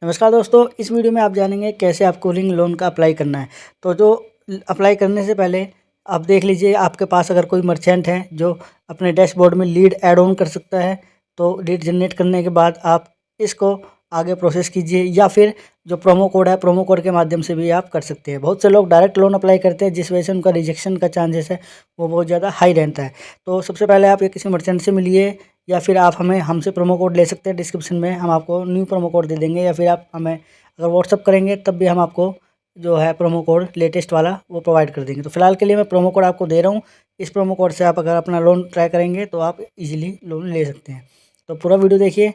नमस्कार दोस्तों, इस वीडियो में आप जानेंगे कैसे आपको रिंग लोन का अप्लाई करना है। तो जो अप्लाई करने से पहले आप देख लीजिए, आपके पास अगर कोई मर्चेंट है जो अपने डैशबोर्ड में लीड ऐड ऑन कर सकता है तो लीड जनरेट करने के बाद आप इसको आगे प्रोसेस कीजिए, या फिर जो प्रोमो कोड है प्रोमो कोड के माध्यम से भी आप कर सकते हैं। बहुत से लोग डायरेक्ट लोन अप्लाई करते हैं जिस वजह से उनका रिजेक्शन का चांसेस है वो बहुत ज़्यादा हाई रहता है। तो सबसे पहले आप किसी मर्चेंट से मिलिए, या फिर आप हमसे प्रोमो कोड ले सकते हैं। डिस्क्रिप्शन में हम आपको न्यू प्रोमो कोड दे देंगे, या फिर आप हमें अगर व्हाट्सअप करेंगे तब भी हम आपको जो है प्रोमो कोड लेटेस्ट वाला वो प्रोवाइड कर देंगे। तो फिलहाल के लिए मैं प्रोमो कोड आपको दे रहा हूँ। इस प्रोमो कोड से आप अगर अपना लोन ट्राई करेंगे तो आप इजीली लोन ले सकते हैं। तो पूरा वीडियो देखिए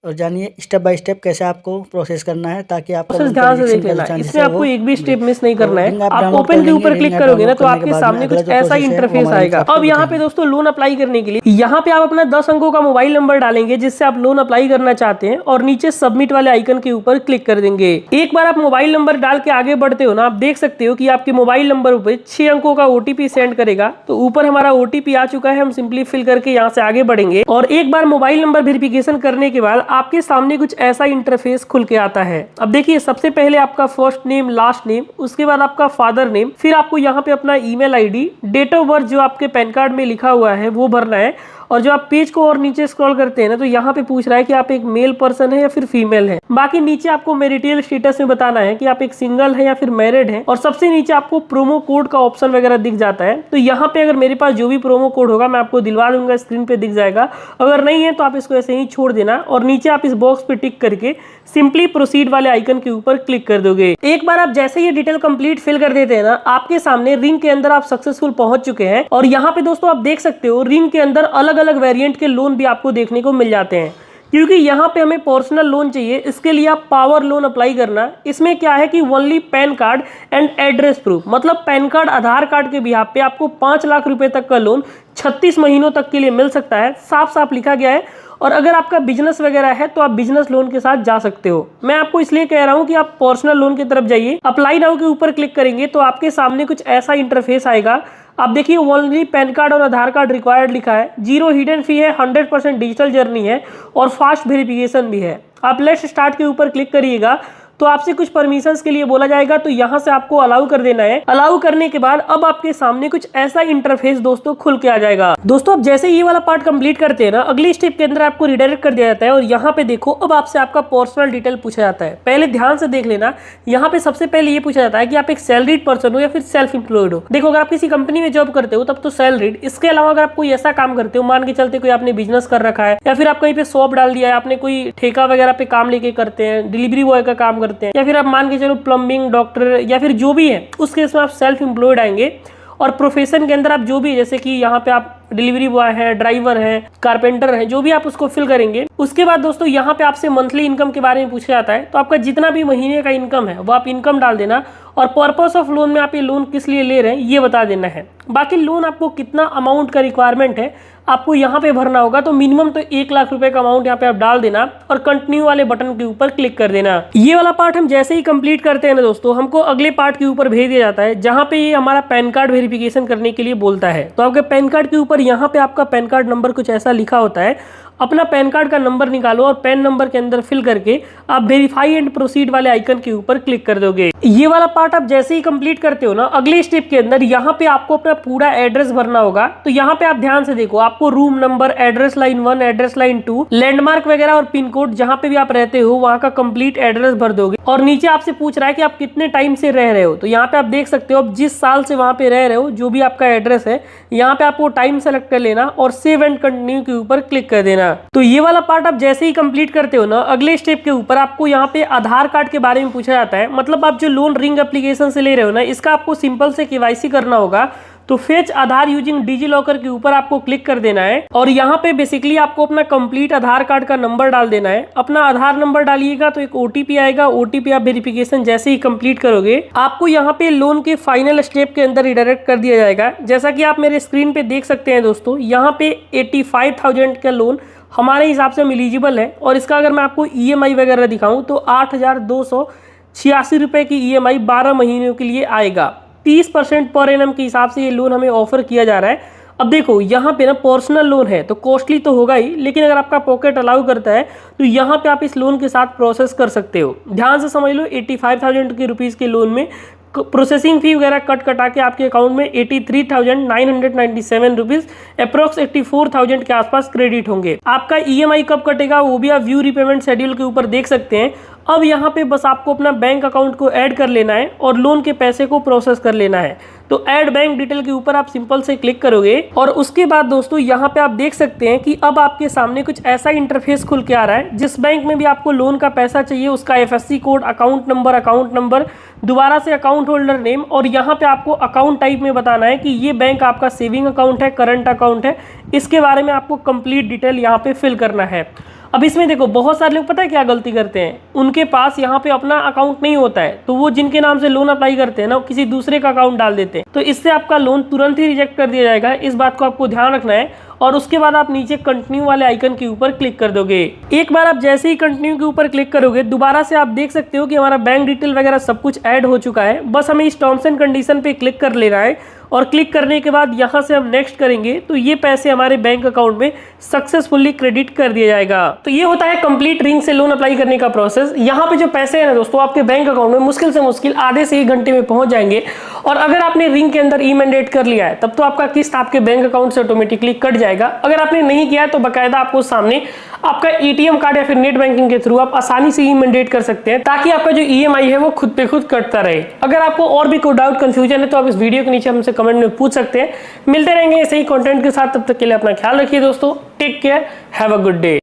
और जानिए स्टेप बाय स्टेप कैसे आपको प्रोसेस करना है, ताकि आपका ध्यान से देख लेना। इसमें आपको एक भी स्टेप मिस नहीं करना है। आप ओपन के ऊपर क्लिक करोगे ना तो आपके सामने कुछ ऐसा इंटरफेस आएगा। अब यहाँ पे दोस्तों लोन अप्लाई करने के लिए यहाँ पे आप अपना 10 अंकों का मोबाइल नंबर डालेंगे जिससे आप लोन अप्लाई करना चाहते हैं, और नीचे सबमिट वाले आइकन के ऊपर क्लिक कर देंगे। एक बार आप मोबाइल नंबर डाल के आगे बढ़ते हो ना, आप देख सकते हो कि आपके मोबाइल नंबर पे 6 अंकों का ओटीपी सेंड करेगा। तो ऊपर हमारा ओटीपी आ चुका है, हम सिंपली फिल करके यहाँ से आगे बढ़ेंगे। और एक बार मोबाइल नंबर वेरिफिकेशन करने के बाद आपके सामने कुछ ऐसा इंटरफेस खुल के आता है। अब देखिए, सबसे पहले आपका फर्स्ट नेम, लास्ट नेम, उसके बाद आपका फादर नेम, फिर आपको यहाँ पे अपना email ID, date of birth जो आपके पैन कार्ड में लिखा हुआ है वो भरना है। और जो आप पेज को और नीचे स्क्रॉल करते हैं ना तो यहाँ पे पूछ रहा है कि आप एक मेल पर्सन है या फिर फीमेल है। बाकी नीचे आपको मैरिटल स्टेटस में बताना है कि आप एक सिंगल है या फिर मैरिड है। और सबसे नीचे आपको प्रोमो कोड का ऑप्शन वगैरह दिख जाता है। तो यहाँ पे अगर मेरे पास जो भी प्रोमो कोड होगा मैं आपको दिलवा दूंगा, स्क्रीन पे दिख जाएगा। अगर नहीं है तो आप इसको ऐसे ही छोड़ देना, और नीचे आप इस बॉक्स पे टिक करके सिंपली प्रोसीड वाले आइकन के ऊपर क्लिक कर दोगे। एक बार आप जैसे ये डिटेल कंप्लीट फिल कर देते हैं ना, आपके सामने रिंग के अंदर आप सक्सेसफुल पहुंच चुके हैं। और यहाँ पे दोस्तों आप देख सकते हो रिंग के अंदर अलग अलग वेरिएंट के लोन भी आपको देखने को मिल जाते हैं। क्योंकि यहाँ पे हमें पर्सनल लोन चाहिए, इसके लिए आप पावर लोन अप्लाई करना। इसमें क्या है कि only pan card and address proof, मतलब पैन कार्ड, आधार कार्ड के बिहाफ पे आपको 5 लाख रुपए तक का लोन 36 महीनों तक के लिए मिल सकता है। साफ साफ लिखा गया है। और अगर आपका बिजनेस वगैरह है तो आप बिजनेस लोन के साथ जा सकते हो। मैं आपको इसलिए कह रहा हूं कि आप पर्सनल लोन की तरफ जाइए। अप्लाई नाउ के ऊपर क्लिक करेंगे तो आपके सामने कुछ ऐसा इंटरफेस आएगा। आप देखिए, ओनली पैन कार्ड और आधार कार्ड रिक्वायर्ड लिखा है, 0 हिडन फी है, 100% डिजिटल जर्नी है और फास्ट वेरिफिकेशन भी है। आप लेट्स स्टार्ट के ऊपर क्लिक करिएगा तो आपसे कुछ परमिशंस के लिए बोला जाएगा, तो यहाँ से आपको अलाउ कर देना है। अलाउ करने के बाद अब आपके सामने कुछ ऐसा इंटरफेस दोस्तों खुल के आ जाएगा। दोस्तों अब जैसे ये वाला पार्ट कंप्लीट करते हैं ना, अगली स्टेप के अंदर आपको रिडायरेक्ट कर दिया जाता है। और यहाँ पे देखो, अब आपसे आपका पर्सनल डिटेल पूछा जाता है। पहले ध्यान से देख लेना, यहाँ पे सबसे पहले ये पूछा जाता है कि आप एक सैलरीड पर्सन हो या फिर सेल्फ एम्प्लॉयड हो। देखो, अगर आप किसी कंपनी में जॉब करते हो तब तो सैलरीड। इसके अलावा अगर आप कोई ऐसा काम करते हो, मान के चलते कोई आपने बिजनेस कर रखा है, या फिर आप कहीं पे शॉप डाल दिया है, आपने कोई ठेका वगैरह पे काम लेके करते हैं, डिलीवरी बॉय का काम करते हैं, या फिर आप मान के चलो प्लम्बिंग, डॉक्टर या फिर जो भी है, उस केस में आप सेल्फ एम्प्लॉयड आएंगे। और प्रोफेशन के अंदर आप जो भी, जैसे कि यहाँ पे आप डिलीवरी बॉय है, ड्राइवर है, कारपेंटर है, जो भी आप उसको फिल करेंगे। उसके बाद दोस्तों यहाँ पे आपसे मंथली इनकम के बारे में पूछा जाता है। तो आपका जितना भी महीने का इनकम है वो आप इनकम डाल देना, और पर्पस ऑफ लोन में आप ये लोन किस लिए ले रहे हैं ये बता देना है। बाकी लोन आपको कितना अमाउंट का रिक्वायरमेंट है आपको यहाँ पे भरना होगा। तो मिनिमम तो 1 लाख रुपए का अमाउंट यहाँ पे आप डाल देना और कंटिन्यू वाले बटन के ऊपर क्लिक कर देना। ये वाला पार्ट हम जैसे ही कंप्लीट करते हैं ना दोस्तों, हमको अगले पार्ट के ऊपर भेज दिया जाता है जहाँ पे ये हमारा पैन कार्ड वेरिफिकेशन करने के लिए बोलता है। तो आपके पैन कार्ड के ऊपर यहाँ पे आपका पैन कार्ड नंबर कुछ ऐसा लिखा होता है। अपना पैन कार्ड का नंबर निकालो और पैन नंबर के अंदर फिल करके आप वेरीफाई एंड प्रोसीड वाले आइकन के ऊपर क्लिक कर दोगे। ये वाला पार्ट आप जैसे ही कंप्लीट करते हो ना, अगले स्टेप के अंदर यहाँ पे आपको अपना पूरा एड्रेस भरना होगा। तो यहाँ पे आप ध्यान से देखो, आपको room number, address line 1, address line 2, landmark वगैरह और पिन कोड जहाँ पे भी आप रहते हो वहाँ का कंप्लीट एड्रेस भर दोगे। और नीचे आपसे पूछ रहा है कि आप कितने टाइम से रह रहे हो। तो यहाँ पे आप देख सकते हो, आप जिस साल से वहाँ पे रह रहे हो, जो भी आपका एड्रेस है, यहाँ पे आपको टाइम सेलेक्ट कर लेना और सेव एंड कंटिन्यू के ऊपर क्लिक कर देना। तो ये वाला पार्ट आप जैसे ही कंप्लीट करते हो ना, अगले स्टेप के ऊपर आपको यहाँ पे आधार कार्ड के बारे में पूछा जाता है। मतलब आप जो लोन रिंग एप्लीकेशन से ले रहे हो ना, इसका आपको सिंपल से केवाईसी करना होगा। तो फेच आधार यूजिंग डिजी लॉकर के ऊपर आपको क्लिक कर देना है। और यहाँ पे बेसिकली आपको अपना कंप्लीट आधार कार्ड का नंबर डाल देना है। अपना आधार नंबर डालिएगा तो एक ओटीपी आएगा। ओटीपी आप वेरिफिकेशन जैसे ही कंप्लीट करोगे, आपको यहाँ पे लोन के फाइनल स्टेप के अंदर रिडायरेक्ट कर दिया जाएगा। जैसा कि आप मेरे स्क्रीन पे देख सकते हैं दोस्तों, यहाँ पे 85,000 का लोन हमारे हिसाब से हम एलिजिबल है। और इसका अगर मैं आपको ईएमआई वगैरह दिखाऊं तो 8,286 रुपए की ईएमआई 12 महीनों के लिए आएगा। 30% पर एनम के हिसाब से ये लोन हमें ऑफर किया जा रहा है। अब देखो यहाँ पे ना पर्सनल लोन है तो कॉस्टली तो होगा ही, लेकिन अगर आपका पॉकेट अलाउ करता है तो यहाँ पे आप इस लोन के साथ प्रोसेस कर सकते हो। ध्यान से समझ लो, 85,000 के रुपीज़ के लोन में प्रोसेसिंग फी वगैरह कटा के आपके अकाउंट में 83,997 रुपीज़ अप्रोक्स 84,000 के आसपास क्रेडिट होंगे। आपका EMI कब कटेगा वो भी आप व्यू रीपेमेंट शेड्यूल के ऊपर देख सकते हैं। अब यहाँ पे बस आपको अपना बैंक अकाउंट को ऐड कर लेना है और लोन के पैसे को प्रोसेस कर लेना है। तो ऐड बैंक डिटेल के ऊपर आप सिंपल से क्लिक करोगे और उसके बाद दोस्तों यहाँ पे आप देख सकते हैं कि अब आपके सामने कुछ ऐसा इंटरफेस खुल के आ रहा है। जिस बैंक में भी आपको लोन का पैसा चाहिए उसका FSC कोड, अकाउंट नंबर, दोबारा से अकाउंट होल्डर नेम, और यहाँ पे आपको अकाउंट टाइप में बताना है कि ये बैंक आपका सेविंग अकाउंट है, करंट अकाउंट है। इसके बारे में आपको कंप्लीट डिटेल यहाँ पे फिल करना है। अब इसमें देखो बहुत सारे लोग पता है क्या गलती करते हैं, उनके पास यहाँ पे अपना अकाउंट नहीं होता है तो वो जिनके नाम से लोन अप्लाई करते हैं ना, किसी दूसरे का अकाउंट डाल देते हैं, तो इससे आपका लोन तुरंत ही रिजेक्ट कर दिया जाएगा। इस बात को आपको ध्यान रखना है। और उसके बाद आप नीचे कंटिन्यू वाले आइकन के ऊपर क्लिक कर दोगे। एक बार आप जैसे ही कंटिन्यू के ऊपर क्लिक करोगे दोबारा से आप देख सकते हो कि हमारा बैंक डिटेल वगैरह सब कुछ ऐड हो चुका है। बस हमें इस टर्म्स एंड कंडीशन पे क्लिक कर लेना है और क्लिक करने के बाद यहाँ से हम नेक्स्ट करेंगे तो ये पैसे हमारे बैंक अकाउंट में सक्सेसफुली क्रेडिट कर दिया जाएगा। तो ये होता है कंप्लीट रिंग से लोन अप्लाई करने का प्रोसेस। यहाँ पे जो पैसे हैं ना दोस्तों आपके बैंक अकाउंट में मुश्किल से मुश्किल आधे से 1 घंटे में पहुंच जाएंगे। और अगर आपने रिंग के अंदर ई-मैंडेट कर लिया है तब तो आपका किस्त आपके बैंक अकाउंट से ऑटोमेटिकली कट जाएगा। अगर आपने नहीं किया है तो बाकायदा आपको सामने आपका ATM कार्ड या फिर नेट बैंकिंग के थ्रू आप आसानी से ई-मैंडेट कर सकते हैं ताकि आपका जो EMI है वो खुद पे खुद कटता रहे। अगर आपको और भी कोई डाउट कंफ्यूजन है तो आप इस वीडियो के नीचे हमसे कमेंट में पूछ सकते हैं। मिलते रहेंगे ऐसे ही कंटेंट के साथ, तब तक के लिए अपना ख्याल रखिए दोस्तों। Take care, have a good day.